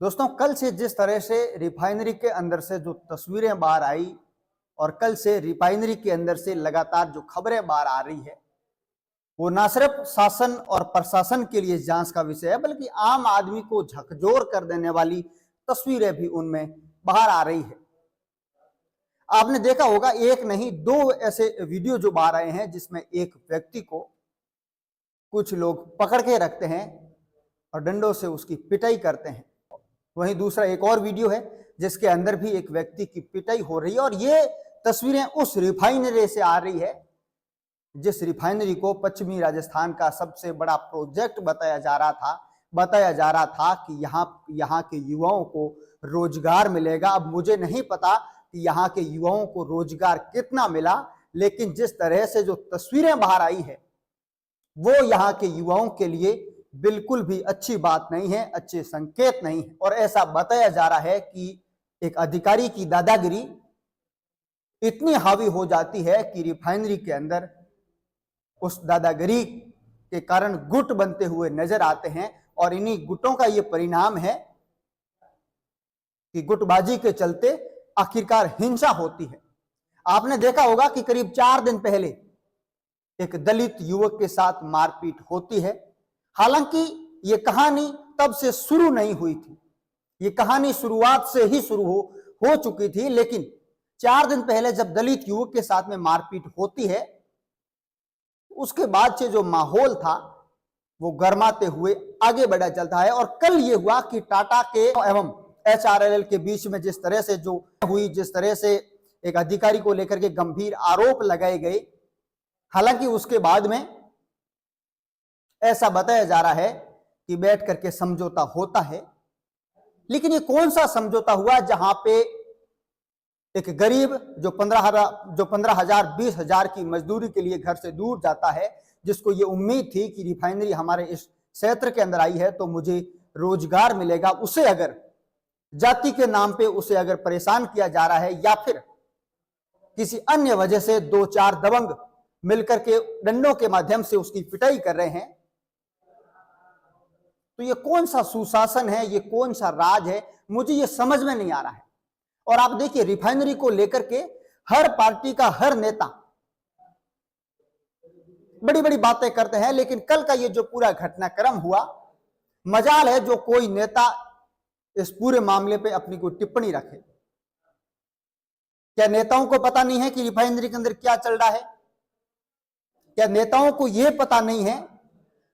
दोस्तों, कल से जिस तरह से रिफाइनरी के अंदर से जो तस्वीरें बाहर आई और कल से रिफाइनरी के अंदर से लगातार जो खबरें बाहर आ रही है, वो ना सिर्फ शासन और प्रशासन के लिए जांच का विषय है, बल्कि आम आदमी को झकझोर कर देने वाली तस्वीरें भी उनमें बाहर आ रही है। आपने देखा होगा, एक नहीं दो ऐसे वीडियो जो बाहर आए हैं जिसमें एक व्यक्ति को कुछ लोग पकड़ के रखते हैं और डंडों से उसकी पिटाई करते हैं। वहीं दूसरा एक और वीडियो है जिसके अंदर भी एक व्यक्ति की पिटाई हो रही है और ये तस्वीरें उस रिफाइनरी से आ रही है जिस रिफाइनरी को पश्चिमी राजस्थान का सबसे बड़ा प्रोजेक्ट बताया जा रहा था कि यहाँ के युवाओं को रोजगार मिलेगा। अब मुझे नहीं पता कि यहाँ के युवाओं को रोजगार कितना मिला, लेकिन जिस तरह से जो तस्वीरें बाहर आई है वो यहाँ के युवाओं के लिए बिल्कुल भी अच्छी बात नहीं है, अच्छे संकेत नहीं है। और ऐसा बताया जा रहा है कि एक अधिकारी की दादागिरी इतनी हावी हो जाती है कि रिफाइनरी के अंदर उस दादागिरी के कारण गुट बनते हुए नजर आते हैं और इन्हीं गुटों का ये परिणाम है कि गुटबाजी के चलते आखिरकार हिंसा होती है। आपने देखा होगा कि करीब 4 दिन पहले एक दलित युवक के साथ मारपीट होती है। हालांकि ये कहानी तब से शुरू नहीं हुई थी, ये कहानी शुरुआत से ही शुरू हो चुकी थी, लेकिन 4 दिन पहले जब दलित युवक के साथ में मारपीट होती है, उसके बाद से जो माहौल था वो गर्माते हुए आगे बढ़ा चलता है। और कल ये हुआ कि टाटा के एवं एचआरएल के बीच में जिस तरह से जो हुई, जिस तरह से एक अधिकारी को लेकर के गंभीर आरोप लगाए गए, हालांकि उसके बाद में ऐसा बताया जा रहा है कि बैठ करके समझौता होता है। लेकिन ये कौन सा समझौता हुआ जहां पे एक गरीब जो 15,000 20,000 की मजदूरी के लिए घर से दूर जाता है, जिसको ये उम्मीद थी कि रिफाइनरी हमारे इस क्षेत्र के अंदर आई है तो मुझे रोजगार मिलेगा, उसे अगर जाति के नाम पे उसे अगर परेशान किया जा रहा है या फिर किसी अन्य वजह से 2-4 दबंग मिलकर के डंडों के माध्यम से उसकी पिटाई कर रहे हैं, तो ये कौन सा सुशासन है, ये कौन सा राज है, मुझे ये समझ में नहीं आ रहा है। और आप देखिए, रिफाइनरी को लेकर के हर पार्टी का हर नेता बड़ी बड़ी बातें करते हैं, लेकिन कल का ये जो पूरा घटनाक्रम हुआ, मजाल है जो कोई नेता इस पूरे मामले पे अपनी कोई टिप्पणी रखे। क्या नेताओं को पता नहीं है कि रिफाइनरी के अंदर क्या चल रहा है? क्या नेताओं को यह पता नहीं है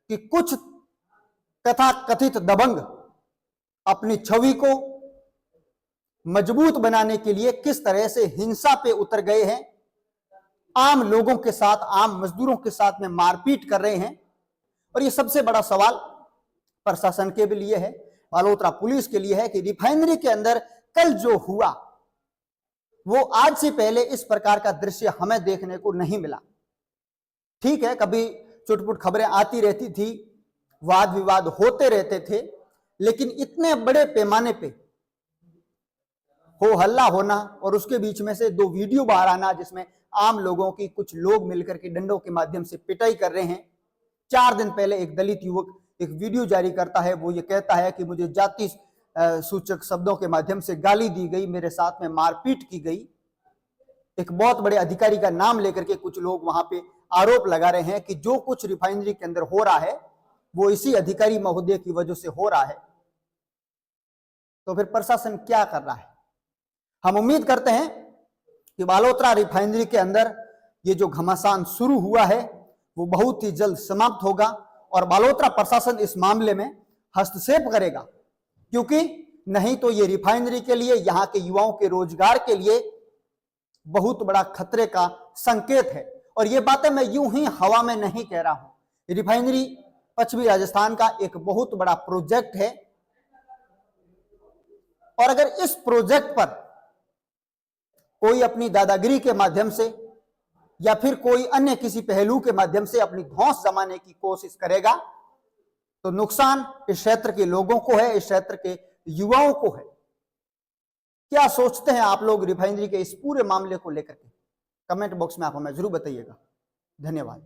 कि कुछ तथा कथित दबंग अपनी छवि को मजबूत बनाने के लिए किस तरह से हिंसा पे उतर गए हैं, आम लोगों के साथ, आम मजदूरों के साथ में मारपीट कर रहे हैं। और ये सबसे बड़ा सवाल प्रशासन के भी लिए है, बालोतरा पुलिस के लिए है कि रिफाइनरी के अंदर कल जो हुआ वो आज से पहले इस प्रकार का दृश्य हमें देखने को नहीं मिला। ठीक है, कभी चुटपुट खबरें आती रहती थी, वाद विवाद होते रहते थे, लेकिन इतने बड़े पैमाने पे हो हल्ला होना और उसके बीच में से 2 वीडियो बाहर आना जिसमें आम लोगों की कुछ लोग मिलकर के डंडों के माध्यम से पिटाई कर रहे हैं। 4 दिन पहले एक दलित युवक एक वीडियो जारी करता है, वो ये कहता है कि मुझे जाति सूचक शब्दों के माध्यम से गाली दी गई, मेरे साथ में मारपीट की गई। एक बहुत बड़े अधिकारी का नाम लेकर के कुछ लोग वहां पे आरोप लगा रहे हैं कि जो कुछ रिफाइनरी के अंदर हो रहा है वो इसी अधिकारी महोदय की वजह से हो रहा है। तो फिर प्रशासन क्या कर रहा है? हम उम्मीद करते हैं कि बालोतरा रिफाइनरी के अंदर ये जो घमासान शुरू हुआ है वो बहुत ही जल्द समाप्त होगा और बालोतरा प्रशासन इस मामले में हस्तक्षेप करेगा, क्योंकि नहीं तो ये रिफाइनरी के लिए, यहाँ के युवाओं के रोजगार के लिए बहुत बड़ा खतरे का संकेत है। और ये बातें मैं यूं ही हवा में नहीं कह रहा हूं। रिफाइनरी पश्चिमी राजस्थान का एक बहुत बड़ा प्रोजेक्ट है और अगर इस प्रोजेक्ट पर कोई अपनी दादागिरी के माध्यम से या फिर कोई अन्य किसी पहलू के माध्यम से अपनी धौंस जमाने की कोशिश करेगा तो नुकसान इस क्षेत्र के लोगों को है, इस क्षेत्र के युवाओं को है। क्या सोचते हैं आप लोग रिफाइनरी के इस पूरे मामले को लेकर के? कमेंट बॉक्स में आप हमें जरूर बताइएगा। धन्यवाद।